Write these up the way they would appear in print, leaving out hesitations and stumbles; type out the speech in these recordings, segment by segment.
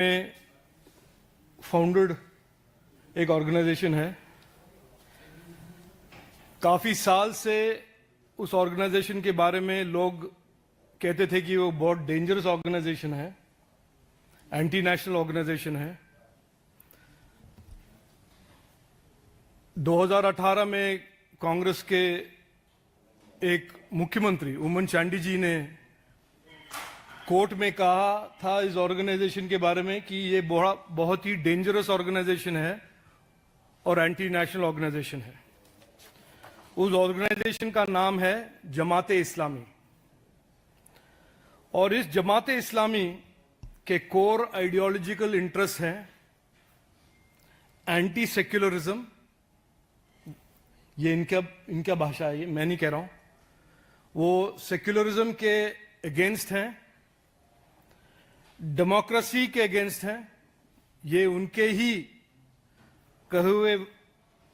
में फाउंडेड एक ऑर्गेनाइजेशन है। काफ़ी साल से उस ऑर्गेनाइजेशन के बारे में लोग कहते थे कि वो बहुत डेंजरस ऑर्गेनाइजेशन है, एंटी नेशनल ऑर्गेनाइजेशन है। 2018 में कांग्रेस के एक मुख्यमंत्री उमन चांडी जी ने कोर्ट में कहा था इस ऑर्गेनाइजेशन के बारे में कि ये बहुत ही डेंजरस ऑर्गेनाइजेशन है और एंटी नेशनल ऑर्गेनाइजेशन है। उस ऑर्गेनाइजेशन का नाम है जमात इस्लामी और इस जमात इस्लामी के कोर आइडियोलॉजिकल इंटरेस्ट हैं एंटी सेक्युलरिज्म। ये इनका भाषा है, ये मैं नहीं कह रहा हूं। वो सेक्युलरिज्म के अगेंस्ट हैं, डेमोक्रेसी के अगेंस्ट हैं। ये उनके ही कहे हुए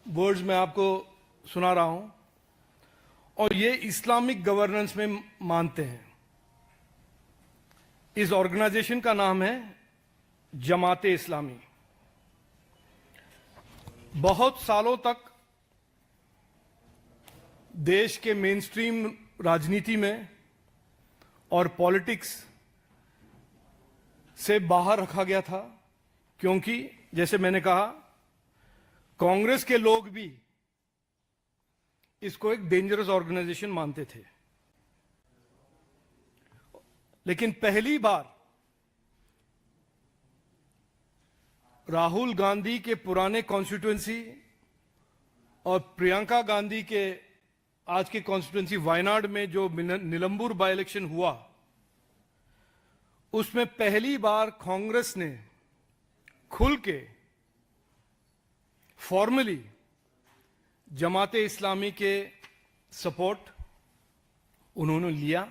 वर्ड्स में आपको सुना रहा हूं। और ये इस्लामिक गवर्नेंस में मानते हैं। इस ऑर्गेनाइजेशन का नाम है जमात इस्लामी। बहुत सालों तक देश के मेन स्ट्रीम राजनीति में और पॉलिटिक्स से बाहर रखा गया था, क्योंकि जैसे मैंने कहा कांग्रेस के लोग भी इसको एक डेंजरस ऑर्गेनाइजेशन मानते थे। लेकिन पहली बार राहुल गांधी के पुराने कॉन्स्टिट्यूएंसी और प्रियंका गांधी के आज के कॉन्स्टिट्यूएंसी वायनाड में जो निलंबुर बाय इलेक्शन हुआ, उसमें पहली बार कांग्रेस ने खुल के फॉर्मली जमाते इस्लामी के सपोर्ट उन्होंने लिया,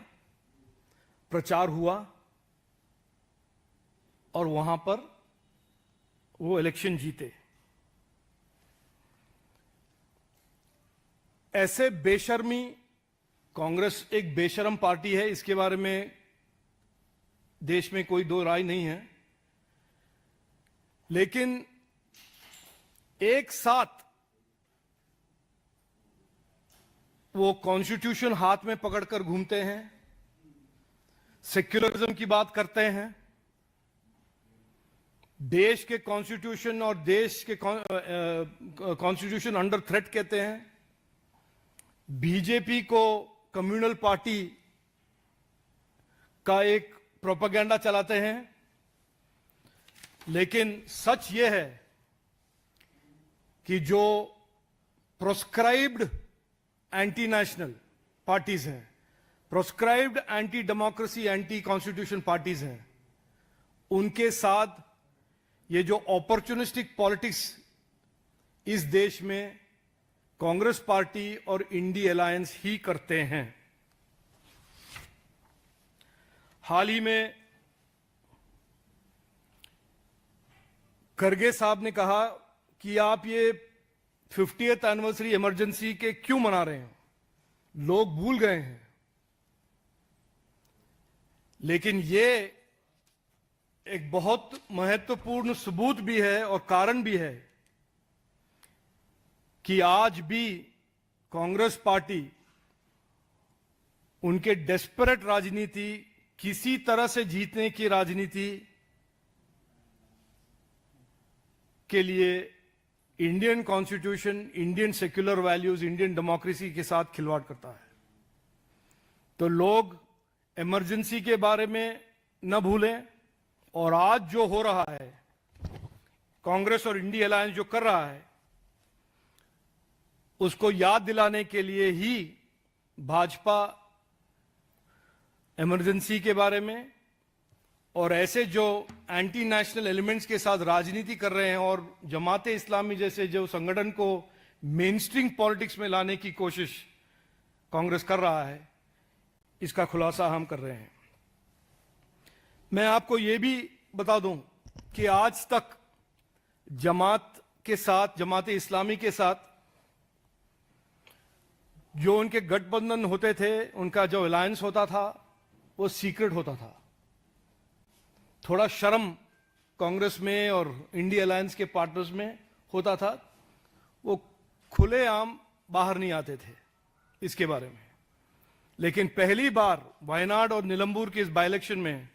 प्रचार हुआ और वहां पर वो इलेक्शन जीते। ऐसे बेशर्मी, कांग्रेस एक बेशर्म पार्टी है, इसके बारे में देश में कोई दो राय नहीं है। लेकिन एक साथ वो कॉन्स्टिट्यूशन हाथ में पकड़कर घूमते हैं, सेक्युलरिज्म की बात करते हैं, देश के कॉन्स्टिट्यूशन और देश के कॉन्स्टिट्यूशन अंडर थ्रेट कहते हैं, बीजेपी को कम्युनल पार्टी का एक प्रोपेगेंडा चलाते हैं। लेकिन सच यह है कि जो प्रोस्क्राइब्ड एंटी नेशनल पार्टीज हैं, proscribed anti democracy, anti constitution parties हैं, उनके साथ ये जो अपॉर्चुनिस्टिक पॉलिटिक्स इस देश में कांग्रेस पार्टी और इंडी अलायंस ही करते हैं। हाल ही में खरगे साहब ने कहा कि आप ये 50th एनिवर्सरी इमरजेंसी के क्यों मना रहे हैं, लोग भूल गए हैं। लेकिन ये एक बहुत महत्वपूर्ण सबूत भी है और कारण भी है कि आज भी कांग्रेस पार्टी उनके डेस्परेट राजनीति, किसी तरह से जीतने की राजनीति के लिए Indian constitution, Indian secular values, Indian democracy के साथ खिलवाड़ करता है। तो लोग इमरजेंसी के बारे में न भूलें और आज जो हो रहा है, कांग्रेस और इंडी अलायंस जो कर रहा है, उसको याद दिलाने के लिए ही भाजपा इमरजेंसी के बारे में और ऐसे जो एंटी नेशनल एलिमेंट्स के साथ राजनीति कर रहे हैं और जमाते इस्लामी जैसे जो संगठन को मेन स्ट्रीम पॉलिटिक्स में लाने की कोशिश कांग्रेस कर रहा है, इसका खुलासा हम कर रहे हैं। मैं आपको यह भी बता दूं कि आज तक जमात के साथ, जमाते इस्लामी के साथ जो उनके गठबंधन होते थे, उनका जो अलायंस होता था, वो सीक्रेट होता था। थोड़ा शर्म कांग्रेस में और इंडिया अलायंस के पार्टनर्स में होता था, वो खुलेआम बाहर नहीं आते थे इसके बारे में। लेकिन पहली बार वायनाड और निलंबूर के इस बाई इलेक्शन में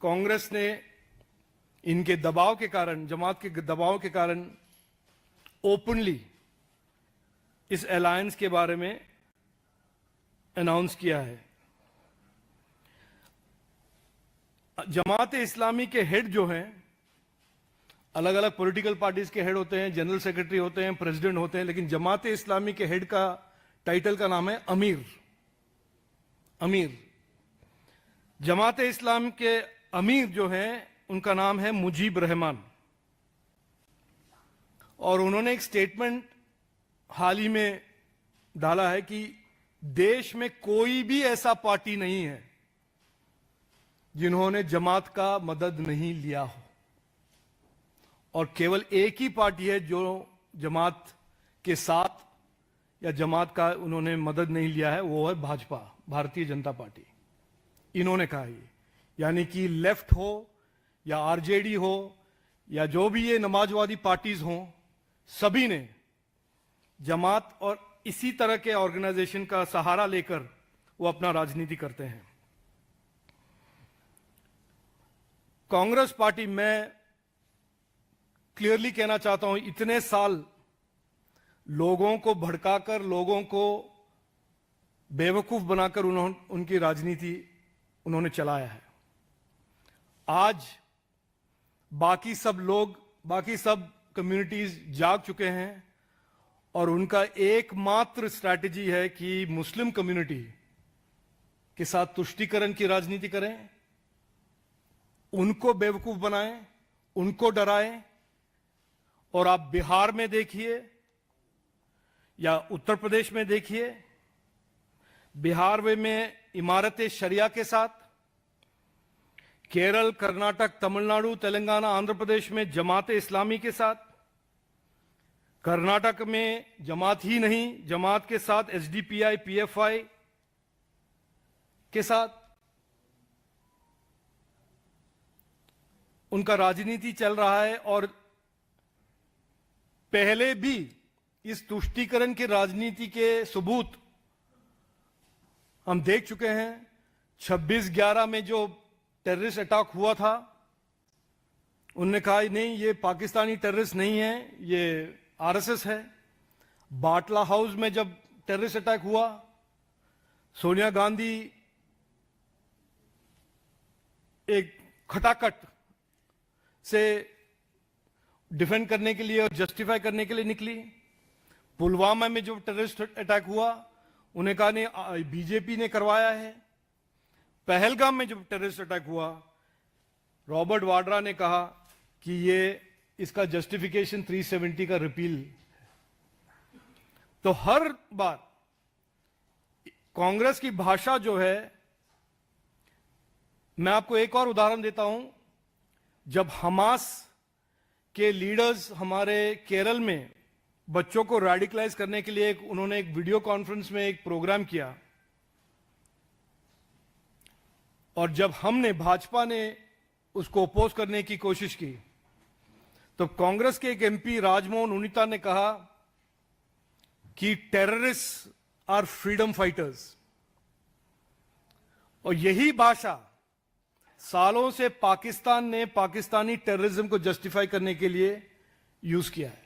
कांग्रेस ने इनके दबाव के कारण, जमात के दबाव के कारण ओपनली इस अलायंस के बारे में अनाउंस किया है। जमात इस्लामी के हेड जो हैं, अलग अलग पॉलिटिकल पार्टीज के हेड होते हैं, जनरल सेक्रेटरी होते हैं, प्रेसिडेंट होते हैं, लेकिन जमात इस्लामी के हेड का टाइटल का नाम है अमीर। अमीर जमात इस्लाम के अमीर जो हैं उनका नाम है मुजीब रहमान। और उन्होंने एक स्टेटमेंट हाल ही में डाला है कि देश में कोई भी ऐसा पार्टी नहीं है जिन्होंने जमात का मदद नहीं लिया हो, और केवल एक ही पार्टी है जो जमात के साथ या जमात का उन्होंने मदद नहीं लिया है, वो है भाजपा, भारतीय जनता पार्टी। इन्होंने कहा ये, यानी कि लेफ्ट हो या आरजेडी हो या जो भी ये नमाजवादी पार्टीज हों, सभी ने जमात और इसी तरह के ऑर्गेनाइजेशन का सहारा लेकर वो अपना राजनीति करते हैं। कांग्रेस पार्टी, मैं क्लियरली कहना चाहता हूं, इतने साल लोगों को भड़काकर, लोगों को बेवकूफ बनाकर उनकी राजनीति उन्होंने चलाया है। आज बाकी सब लोग, बाकी सब कम्युनिटीज जाग चुके हैं और उनका एकमात्र स्ट्रैटेजी है कि मुस्लिम कम्युनिटी के साथ तुष्टीकरण की राजनीति करें, उनको बेवकूफ बनाएं, उनको डराएं। और आप बिहार में देखिए या उत्तर प्रदेश में देखिए, बिहार में इमारत शरिया के साथ, केरल, कर्नाटक, तमिलनाडु, तेलंगाना, आंध्र प्रदेश में जमात इस्लामी के साथ, कर्नाटक में जमात ही नहीं, जमात के साथ एसडीपीआई, पीएफआई के साथ उनका राजनीति चल रहा है। और पहले भी इस तुष्टीकरण की राजनीति के सबूत हम देख चुके हैं। 26/11 में जो टेररिस्ट अटैक हुआ था, उन्होंने कहा नहीं ये पाकिस्तानी टेररिस्ट नहीं है, ये आरएसएस है। बाटला हाउस में जब टेररिस्ट अटैक हुआ, सोनिया गांधी एक खटाखट से डिफेंड करने के लिए और जस्टिफाई करने के लिए निकली। पुलवामा में जो टेररिस्ट अटैक हुआ, उन्हें कहा नहीं बीजेपी ने करवाया है। पहलगाम में जब टेररिस्ट अटैक हुआ, रॉबर्ट वाड्रा ने कहा कि ये इसका जस्टिफिकेशन 370 का रिपील। तो हर बार कांग्रेस की भाषा जो है, मैं आपको एक और उदाहरण देता हूं। जब हमास के लीडर्स हमारे केरल में बच्चों को रेडिकलाइज करने के लिए उन्होंने एक वीडियो कॉन्फ्रेंस में एक प्रोग्राम किया, और जब हमने, भाजपा ने उसको अपोज करने की कोशिश की, तो कांग्रेस के एक एमपी राजमोहन उनिता ने कहा कि टेररिस्ट आर फ्रीडम फाइटर्स। और यही भाषा सालों से पाकिस्तान ने पाकिस्तानी टेररिज्म को जस्टिफाई करने के लिए यूज किया है।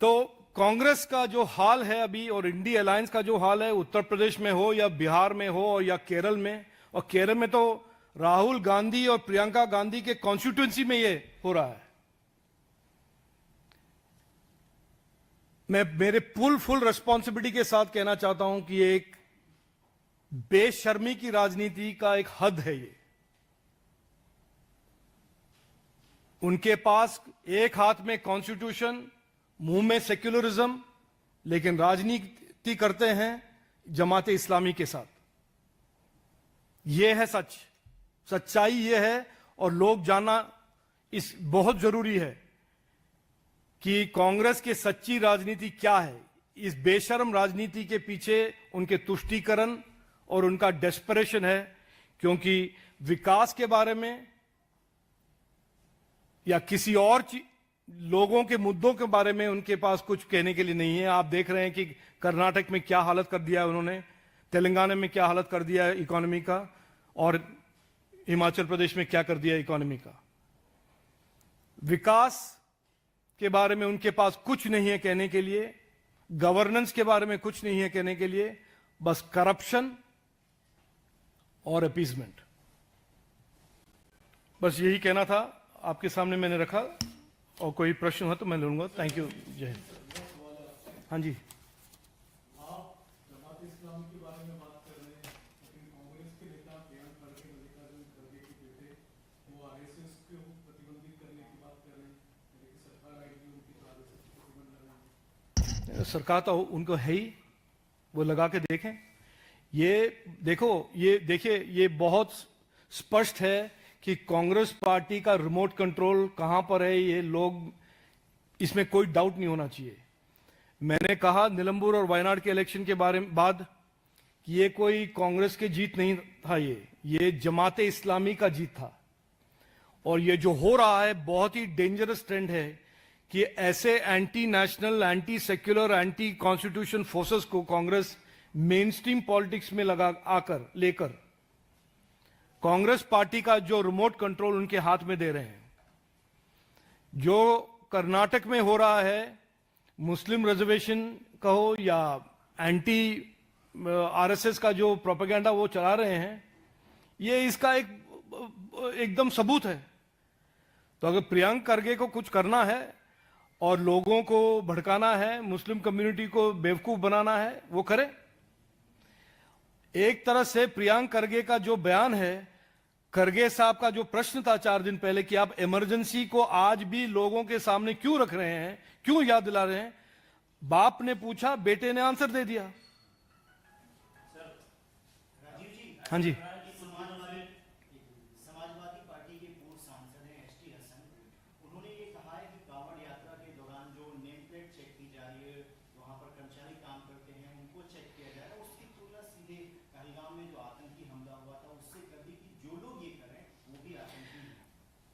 तो कांग्रेस का जो हाल है अभी, और इंडिया अलायंस का जो हाल है, उत्तर प्रदेश में हो या बिहार में हो और या केरल में, और केरल में तो राहुल गांधी और प्रियंका गांधी के कॉन्स्टिट्यूएंसी में ये हो रहा है। मैं मेरे फुल रिस्पॉन्सिबिलिटी के साथ कहना चाहता हूं कि ये एक बेशर्मी की राजनीति का एक हद है। ये उनके पास एक हाथ में कॉन्स्टिट्यूशन, मुंह में सेक्युलरिज्म, लेकिन राजनीति करते हैं जमात इस्लामी के साथ। यह है सच, सच्चाई यह है। और लोग जानना इस बहुत जरूरी है कि कांग्रेस की सच्ची राजनीति क्या है। इस बेशर्म राजनीति के पीछे उनके तुष्टीकरण और उनका डेस्परेशन है क्योंकि विकास के बारे में या किसी और लोगों के मुद्दों के बारे में उनके पास कुछ कहने के लिए नहीं है। आप देख रहे हैं कि कर्नाटक में क्या हालत कर दिया है उन्होंने, तेलंगाना में क्या हालत कर दिया है इकोनॉमी का, और हिमाचल प्रदेश में क्या कर दिया है इकोनॉमी का। विकास के बारे में उनके पास कुछ नहीं है कहने के लिए, गवर्नेंस के बारे में कुछ नहीं है कहने के लिए, बस करप्शन और अपीजमेंट। बस यही कहना था, आपके सामने मैंने रखा, और कोई प्रश्न हो तो मैं लूंगा। Thank you. जय हिंद। हाँ जी। सरकार तो उनको है ही, वो लगा के देखें। ये देखो, ये देखिए, ये बहुत स्पष्ट है कि कांग्रेस पार्टी का रिमोट कंट्रोल कहां पर है। ये लोग, इसमें कोई डाउट नहीं होना चाहिए। मैंने कहा निलंबूर और वायनाड के इलेक्शन के बारे में बाद कि ये कोई कांग्रेस की जीत नहीं था, ये जमाते इस्लामी का जीत था। और ये जो हो रहा है बहुत ही डेंजरस ट्रेंड है कि ऐसे anti national, anti secular, anti constitution forces को कांग्रेस मेन स्ट्रीम पॉलिटिक्स में लेकर कांग्रेस पार्टी का जो रिमोट कंट्रोल उनके हाथ में दे रहे हैं। जो कर्नाटक में हो रहा है, मुस्लिम रिजर्वेशन कहो या एंटी आरएसएस का जो प्रोपेगेंडा वो चला रहे हैं, ये इसका एकदम सबूत है। तो अगर प्रियंक खरगे को कुछ करना है और लोगों को भड़काना है, मुस्लिम कम्युनिटी को बेवकूफ बनाना है, वो करे। एक तरह से प्रियंक खरगे का जो बयान है, खरगे साहब का जो प्रश्न था 4 दिन पहले कि आप इमरजेंसी को आज भी लोगों के सामने क्यों रख रहे हैं, क्यों याद दिला रहे हैं, बाप ने पूछा, बेटे ने आंसर दे दिया। हाँ जी। समाजवादी पार्टी के पूर्व सांसद हैं एसटी हसन, उन्होंने ये कहा है कि कांवड़ यात्रा के दौरान जो नेम प्लेट चेक की जा रही है, वहां पर कर्मचारी काम करते हैं, उनको चेक किया जा रहा है। उसकी तुलना सीधे पहलगाम में जो आतंकी हमला हुआ था उससे कर दी कि जो लोग ये करें वो भी आतंकी हैं।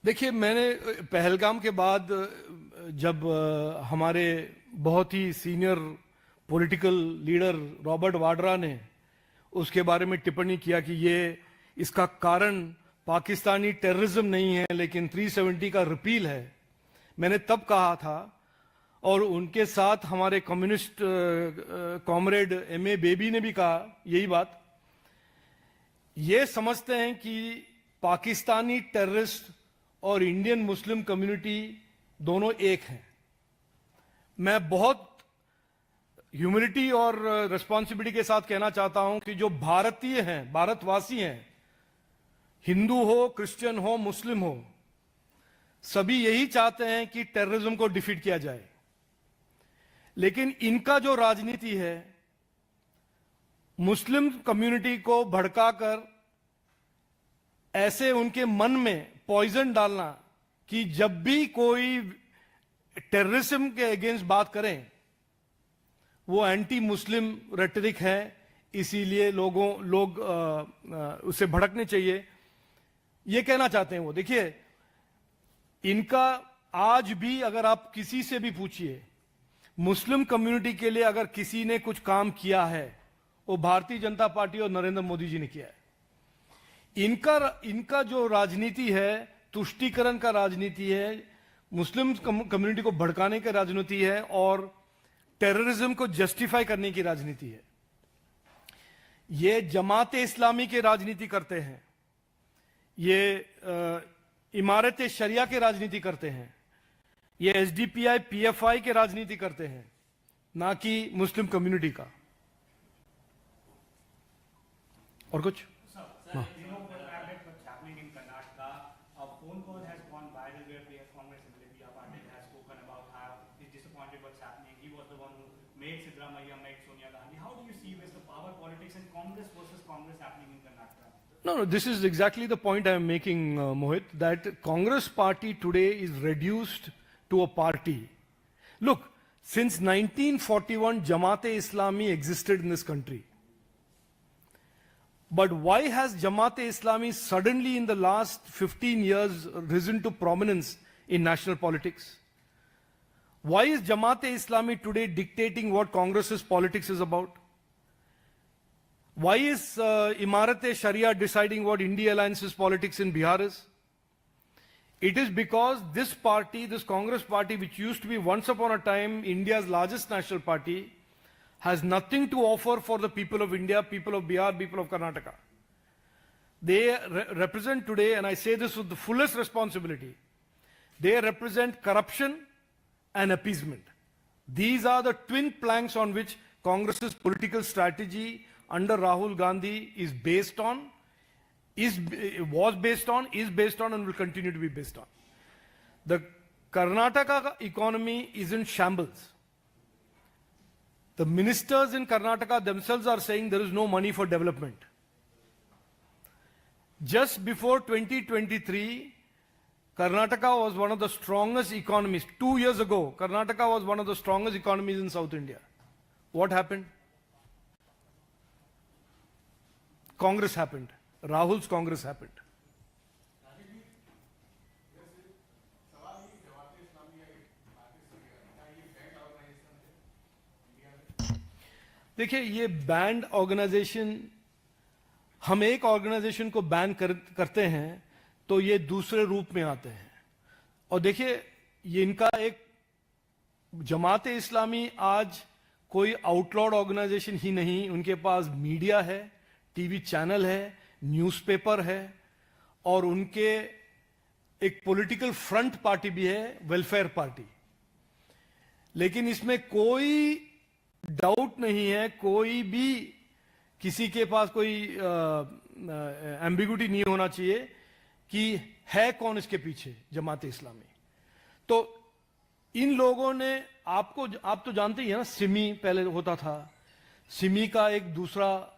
देखिए, मैंने पहलगाम के बाद जब हमारे बहुत ही senior political leader Robert Vadra ने उसके बारे में टिप्पणी किया कि ये इसका कारण पाकिस्तानी टेररिज्म नहीं है लेकिन 370 का रिपील है, मैंने तब कहा था, और उनके साथ हमारे कम्युनिस्ट कॉमरेड एमए बेबी ने भी कहा यही बात। ये समझते हैं कि पाकिस्तानी टेररिस्ट और इंडियन मुस्लिम कम्युनिटी दोनों एक हैं। मैं बहुत ह्यूमिलिटी और रिस्पॉन्सिबिलिटी के साथ कहना चाहता हूं कि जो भारतीय हैं, भारतवासी हैं, हिंदू हो, क्रिश्चियन हो, मुस्लिम हो, सभी यही चाहते हैं कि टेररिज्म को डिफीट किया जाए। लेकिन इनका जो राजनीति है, मुस्लिम कम्युनिटी को भड़काकर ऐसे उनके मन में पॉइजन डालना कि जब भी कोई टेररिज्म के अगेंस्ट बात करें वो एंटी मुस्लिम रेटरिक है, इसीलिए लोग उससे भड़कने चाहिए, ये कहना चाहते हैं वो। देखिए, इनका आज भी अगर आप किसी से भी पूछिए, मुस्लिम कम्युनिटी के लिए अगर किसी ने कुछ काम किया है वो भारतीय जनता पार्टी और नरेंद्र मोदी जी ने किया है। इनका जो राजनीति है, तुष्टीकरण का राजनीति है, मुस्लिम कम्युनिटी को भड़काने की राजनीति है और टेररिज्म को जस्टिफाई करने की राजनीति है। ये जमाते इस्लामी की राजनीति करते हैं, ये इमारत शरिया की राजनीति करते हैं, ये एसडीपीआई पीएफआई की राजनीति करते हैं, ना कि मुस्लिम कम्युनिटी का। और कुछ हाँ। No, this is exactly the point I am making, Mohit, that Congress party today is reduced to a party. Look, since 1941, Jamaat-e-Islami existed in this country. But why has Jamaat-e-Islami suddenly in the last 15 years risen to prominence in national politics? Why is Jamaat-e-Islami today dictating what Congress's politics is about? Why is Imarat-e-Sharia deciding what India Alliance's politics in Bihar is? It is because this party, this Congress party, which used to be once upon a time India's largest national party, has nothing to offer for the people of India, people of Bihar, people of Karnataka. They represent today, and I say this with the fullest responsibility, they represent corruption and appeasement. These are the twin planks on which Congress's political strategy under Rahul Gandhi is based on, was based on, is based on, and will continue to be based on. The Karnataka economy is in shambles. The ministers in Karnataka themselves are saying there is no money for development. Just before 2023, Karnataka was one of the strongest economies. 2 years ago, Karnataka was one of the strongest economies in South India. What happened? Congress happened. Rahul's Congress happened. देखिए, ये band organisation, हम एक organisation को ban करते हैं तो ये दूसरे रूप में आते हैं. और देखिए, ये इनका एक जमाते इस्लामी आज कोई आउटलॉड ऑर्गेनाइजेशन ही नहीं, उनके पास मीडिया है, टीवी चैनल है, न्यूज़पेपर है, और उनके एक पॉलिटिकल फ्रंट पार्टी भी है, वेलफेयर पार्टी. लेकिन इसमें कोई डाउट नहीं है, कोई भी किसी के पास कोई एम्बिग्यूटी नहीं होना चाहिए कि है कौन इसके पीछे, जमात इस्लामी. तो इन लोगों ने आप तो जानते ही हैं ना, सिमी पहले होता था, सिमी का एक दूसरा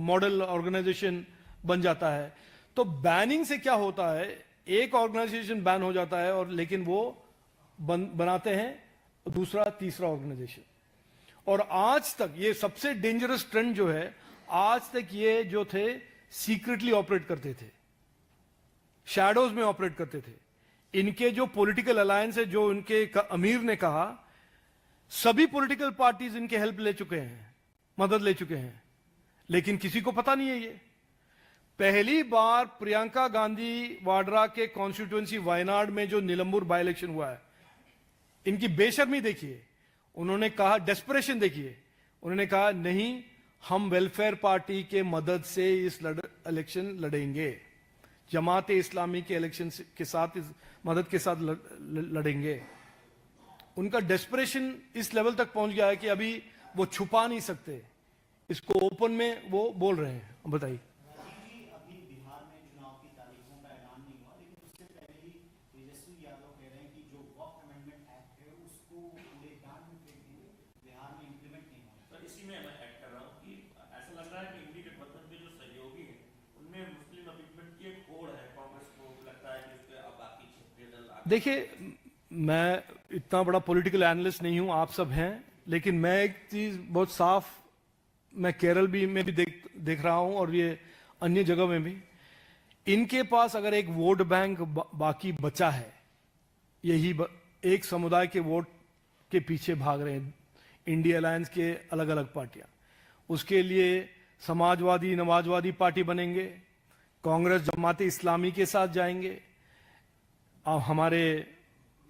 मॉडल ऑर्गेनाइजेशन बन जाता है. तो बैनिंग से क्या होता है, एक ऑर्गेनाइजेशन बैन हो जाता है और लेकिन वो बनाते हैं दूसरा तीसरा ऑर्गेनाइजेशन. और आज तक ये सबसे डेंजरस ट्रेंड जो है, आज तक ये जो थे सीक्रेटली ऑपरेट करते थे, शैडोज में ऑपरेट करते थे. इनके जो पॉलिटिकल अलायंस है, जो इनके अमीर ने कहा, सभी पॉलिटिकल पार्टीज इनके हेल्प ले चुके हैं, मदद ले चुके हैं, लेकिन किसी को पता नहीं है. ये पहली बार प्रियंका गांधी वाड्रा के कॉन्स्टिट्यूएंसी वायनाड में जो निलंबुर बाई इलेक्शन हुआ है, इनकी बेशर्मी देखिए. उन्होंने कहा, डेस्परेशन देखिए, उन्होंने कहा नहीं, हम वेलफेयर पार्टी के मदद से इस इलेक्शन लड़ेंगे, जमाते इस्लामी के इलेक्शन के साथ, इस मदद के साथ लड़ेंगे. उनका डेस्परेशन इस लेवल तक पहुंच गया है कि अभी वो छुपा नहीं सकते, इसको ओपन में वो बोल रहे हैं. बताइए. अभी बिहार में चुनाव की तारीखों का ऐलान नहीं हुआ, लेकिन उससे पहले ही तेजस्वी यादव कह रहे हैं कि जो वक्फ अमेंडमेंट एक्ट है उसको पूरे दान में फेंक दिए, बिहार में इंप्लीमेंट नहीं हुआ. सर, इसी में मैं ऐड कर रहा हूँ कि ऐसा लग रहा है कि इंडी गठबंधन के जो सहयोगी हैं उनमें मुस्लिम अमेंडमेंट की एक होड़ है. कांग्रेस को लगता है कि उसके अब बाकी क्षेत्रीय दल. देखिए, मैं इतना बड़ा पॉलिटिकल एनालिस्ट नहीं हूं, आप सब हैं, लेकिन मैं एक चीज बहुत साफ, मैं केरल में भी देख रहा हूं और ये अन्य जगह में भी, इनके पास अगर एक वोट बैंक बाकी बचा है, यही एक समुदाय के वोट के पीछे भाग रहे हैं इंडिया अलायंस के अलग अलग पार्टियां. उसके लिए समाजवादी नवाजवादी पार्टी बनेंगे, कांग्रेस जमाते इस्लामी के साथ जाएंगे. अब हमारे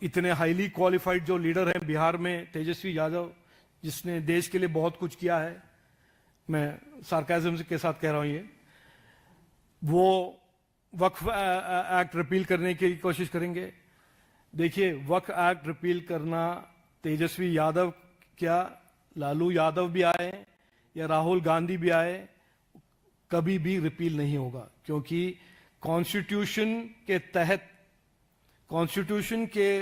इतने हाईली क्वालिफाइड जो लीडर हैं बिहार में, तेजस्वी यादव, जिसने देश के लिए बहुत कुछ किया है, मैं सार्काज़म के साथ कह रहा हूं, ये वो वक्फ एक्ट रिपील करने की कोशिश करेंगे. देखिए, वक्फ एक्ट रिपील करना तेजस्वी यादव क्या, लालू यादव भी आए या राहुल गांधी भी आए, कभी भी रिपील नहीं होगा. क्योंकि कॉन्स्टिट्यूशन के तहत, कॉन्स्टिट्यूशन के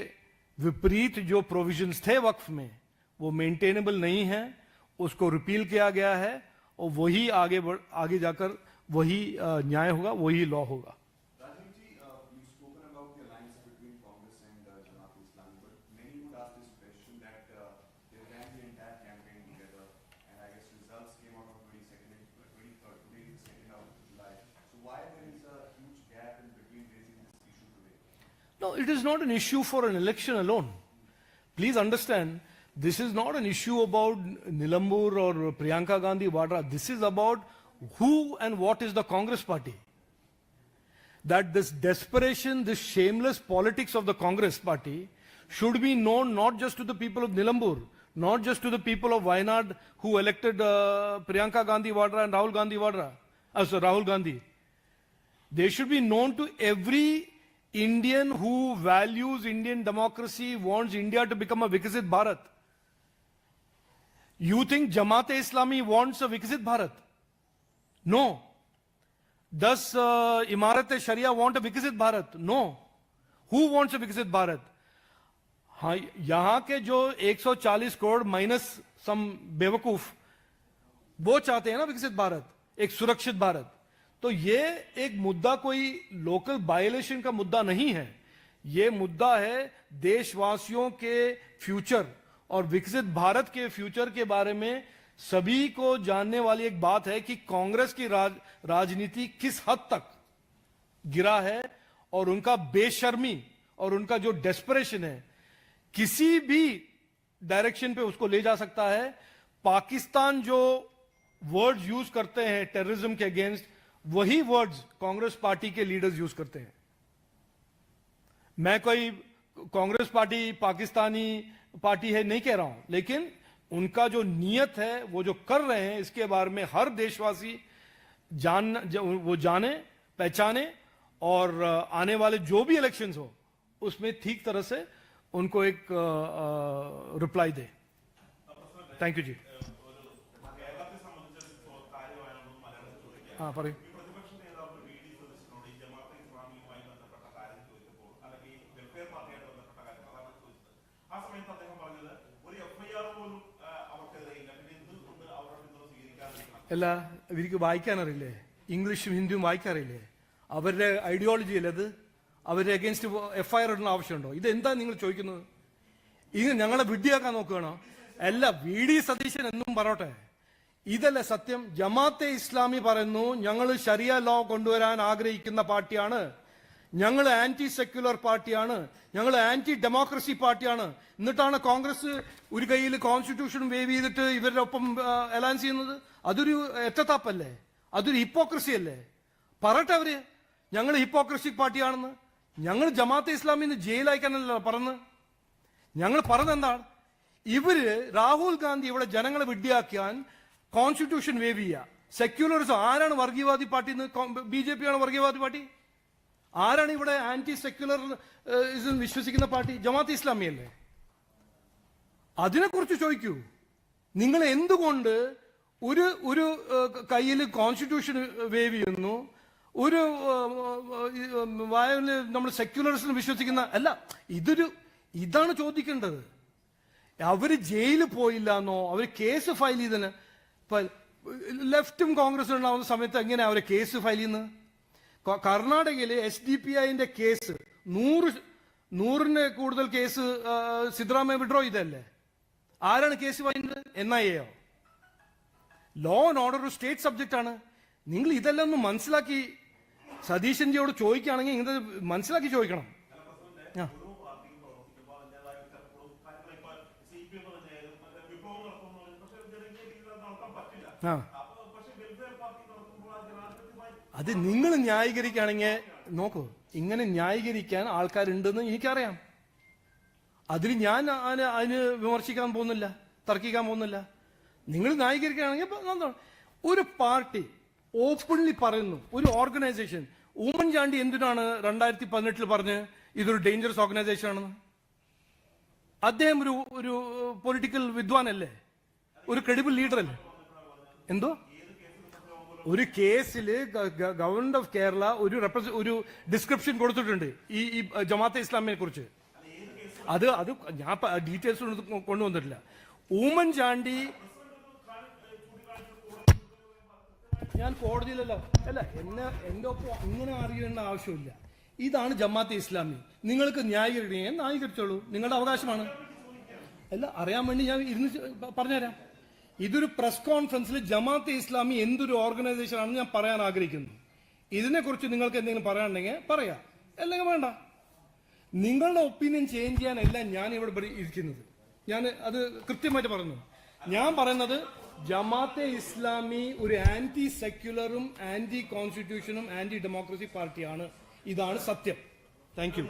विपरीत जो प्रोविजंस थे वक्फ में, वो मेंटेनेबल नहीं है, उसको रिपील किया गया है, और वही आगे जाकर वही न्याय होगा, वही लॉ होगा. Rajiv ji, you've spoken about the alliance between Congress and Jamaat-e-Islami, but many would ask this question that they ran the entire campaign together, and I guess results No, it is not an issue for an election alone. Please understand, this is not an issue about Nilambur or Priyanka Gandhi Vadra. This is about who and what is the Congress party. That this desperation, this shameless politics of the Congress party should be known not just to the people of Nilambur, not just to the people of Wayanad who elected Priyanka Gandhi Vadra and Rahul Gandhi Vadra, Rahul Gandhi. They should be known to every Indian who values Indian democracy, wants India to become a Vikasit Bharat. You think Jamaat-e-Islami wants a Vikasit Bharat? No. Does Imarat-e-Sharia want a Vikasit Bharat? No. Who wants a Vikasit Bharat? हाँ, यहाँ के जो 140 crore minus sum बेवकूफ वो चाहते हैं ना विकसित भारत, एक सुरक्षित भारत. तो ये एक मुद्दा कोई लोकल बाय इलेक्शन का मुद्दा नहीं है. ये मुद्दा है देशवासियों के फ्यूचर और विकसित भारत के फ्यूचर के बारे में सभी को जानने वाली एक बात है कि कांग्रेस की राजनीति किस हद तक गिरा है और उनका बेशर्मी और उनका जो डेस्परेशन है किसी भी डायरेक्शन पे उसको ले जा सकता है. पाकिस्तान जो वर्ड्स यूज करते हैं टेररिज्म के अगेंस्ट, वही वर्ड्स कांग्रेस पार्टी के लीडर्स यूज करते हैं. मैं कोई कांग्रेस पार्टी पाकिस्तानी पार्टी है नहीं कह रहा हूं, लेकिन उनका जो नियत है, वो जो कर रहे हैं, इसके बारे में हर देशवासी वो जाने, पहचाने और आने वाले जो भी इलेक्शंस हो उसमें ठीक तरह से उनको एक रिप्लाई दे. थैंक यू जी. हाँ പറയൂ. അല്ല, ഇവർക്ക് വായിക്കാനറിയില്ലേ? ഇംഗ്ലീഷും ഹിന്ദിയും വായിക്കാറില്ലേ? അവരുടെ ഐഡിയോളജി അല്ലേ അത്? അവരുടെ അഗേൻസ്റ്റ് FIR ഇടുന്ന ആവശ്യമുണ്ടോ? ഇതെന്താ നിങ്ങൾ ചോദിക്കുന്നത്? ഇത് ഞങ്ങളെ വിഡ്ഢിയാക്കാൻ നോക്കുകയാണോ? അല്ല, VD സതീശൻ എന്നും പറയട്ടെ, ഇതല്ല സത്യം. ജമാഅത്തെ ഇസ്ലാമി പറയുന്നു ഞങ്ങൾ ശരിയ ലോ കൊണ്ടുവരാൻ ആഗ്രഹിക്കുന്ന പാർട്ടിയാണ്, ഞങ്ങൾ ആന്റി സെക്യുലർ പാർട്ടിയാണ്, ഞങ്ങൾ ആന്റി ഡെമോക്രസി പാർട്ടിയാണ്. എന്നിട്ടാണ് കോൺഗ്രസ് ഒരു കയ്യിൽ കോൺസ്റ്റിറ്റ്യൂഷൻ വേവ് ചെയ്തിട്ട് ഇവരുടെ ഒപ്പം അലയൻസ് ചെയ്യുന്നത്. അതൊരു എറ്റത്താപ്പല്ലേ? അതൊരു ഹിപ്പോക്രസി അല്ലേ? പറയട്ടെ അവര് ഞങ്ങൾ ഹിപ്പോക്രസി പാർട്ടിയാണെന്ന്. ഞങ്ങൾ ജമാഅത്തെ ഇസ്ലാമിന്ന് ജയിലയക്കാനല്ല പറഞ്ഞ്. ഞങ്ങൾ പറഞ്ഞെന്താണ്? ഇവര് രാഹുൽ ഗാന്ധി ഇവിടെ ജനങ്ങളെ വിഡ്ഢിയാക്കാൻ കോൺസ്റ്റിറ്റ്യൂഷൻ വേവ് ചെയ്യുക, സെക്യുലറിസം. ആരാണ് വർഗീയവാദി പാർട്ടി? BJP ആണ് വർഗീയവാദി പാർട്ടി. ആരാണ് ഇവിടെ ആന്റി സെക്യുലർ വിശ്വസിക്കുന്ന പാർട്ടി? ജമാഅത്തെ ഇസ്ലാമി അല്ലേ? അതിനെക്കുറിച്ച് ചോദിക്കൂ. നിങ്ങൾ എന്തുകൊണ്ട് ഒരു കയ്യിൽ കോൺസ്റ്റിറ്റ്യൂഷൻ വേവ് ചെയ്യുന്നു, ഒരു നമ്മൾ സെക്യുലറിസം വിശ്വസിക്കുന്ന അല്ല? ഇതാണ് ചോദിക്കേണ്ടത്. അവര് ജയിലിൽ പോയില്ല എന്നോ, അവര് കേസ് ഫയൽ ചെയ്തതിന്. ലെഫ്റ്റും കോൺഗ്രസും ഉണ്ടാവുന്ന സമയത്ത് എങ്ങനെയാ അവരെ കേസ് ഫയൽ ചെയ്യുന്നത്? കർണാടകയിലെ SDPIന്റെ കേസ് 100 കൂടുതൽ കേസ് സിദ്ധരാമയ്യ വിഡ്രോ ചെയ്തല്ലേ? ആരാണ് കേസ് ഫയൽ ചെയ്തത്? NIA. ലോ ആൻഡ് ഓർഡർ ഒരു സ്റ്റേറ്റ് സബ്ജക്റ്റ് ആണ്. നിങ്ങൾ ഇതെല്ലാം ഒന്ന് മനസ്സിലാക്കി സതീശൻജിയോട് ചോദിക്കുകയാണെങ്കിൽ ഇത് മനസ്സിലാക്കി ചോദിക്കണം. അത് നിങ്ങൾ ന്യായീകരിക്കുകയാണെങ്കിൽ നോക്കൂ, ഇങ്ങനെ ന്യായീകരിക്കാൻ ആൾക്കാരുണ്ടെന്ന് എനിക്കറിയാം. അതിൽ ഞാൻ അതിന് വിമർശിക്കാൻ പോകുന്നില്ല, തർക്കിക്കാൻ പോകുന്നില്ല. നിങ്ങൾ ന്യായീകരിക്കുകയാണെങ്കിൽ ഒരു പാർട്ടി ഓപ്പൺലി പറയുന്നു, ഒരു ഓർഗനൈസേഷൻ, ഉമ്മൻചാണ്ടി എന്തിനാണ് 2018 പറഞ്ഞ് ഇതൊരു ഡേഞ്ചറസ് ഓർഗനൈസേഷൻ ആണെന്ന്? അദ്ദേഹം ഒരു പൊളിറ്റിക്കൽ വിദ്വാനല്ലേ, ഒരു ക്രെഡിബിൾ ലീഡർ അല്ലേ? എന്തോ ഒരു കേസിൽ ഗവൺമെന്റ് ഓഫ് കേരള ഒരു ഡിസ്ക്രിപ്ഷൻ കൊടുത്തിട്ടുണ്ട് ഈ ജമാഅത്തെ ഇസ്ലാമിനെ കുറിച്ച്. അത് ഞാൻ ഡീറ്റെയിൽസ് കൊണ്ടുവന്നിട്ടില്ല. ഉമ്മൻചാണ്ടി ഞാൻ കോടതിയിലല്ല, അല്ല എന്റെ ഒപ്പം ഇങ്ങനെ അറിയേണ്ട ആവശ്യമില്ല. ഇതാണ് ജമാഅത്തെ ഇസ്ലാമി. നിങ്ങൾക്ക് ന്യായീകരിക്കണമെങ്കിൽ ന്യായീകരിച്ചോളൂ, നിങ്ങളുടെ അവകാശമാണ്. അല്ല, അറിയാൻ വേണ്ടി ഞാൻ ഇരുന്ന് പറഞ്ഞുതരാം. ഇതൊരു പ്രസ് കോൺഫറൻസിൽ ജമാഅത്തെ ഇസ്ലാമി എന്തൊരു ഓർഗനൈസേഷൻ ആണെന്ന് ഞാൻ പറയാൻ ആഗ്രഹിക്കുന്നു. ഇതിനെക്കുറിച്ച് നിങ്ങൾക്ക് എന്തെങ്കിലും പറയാനുണ്ടെങ്കിൽ പറയാം, അല്ലെങ്കിൽ വേണ്ട. നിങ്ങളുടെ ഒപ്പീനിയൻ ചേഞ്ച് ചെയ്യാനല്ല ഞാൻ ഇവിടെ ഇരിക്കുന്നത്. ഞാൻ അത് കൃത്യമായിട്ട് പറഞ്ഞു. ഞാൻ പറയുന്നത് ജമാഅത്തെ ഇസ്ലാമി ഒരു ആന്റി സെക്യുലറും ആന്റി കോൺസ്റ്റിറ്റ്യൂഷനും ആന്റി ഡെമോക്രസി പാർട്ടിയാണ്. ഇതാണ് സത്യം. Thank you.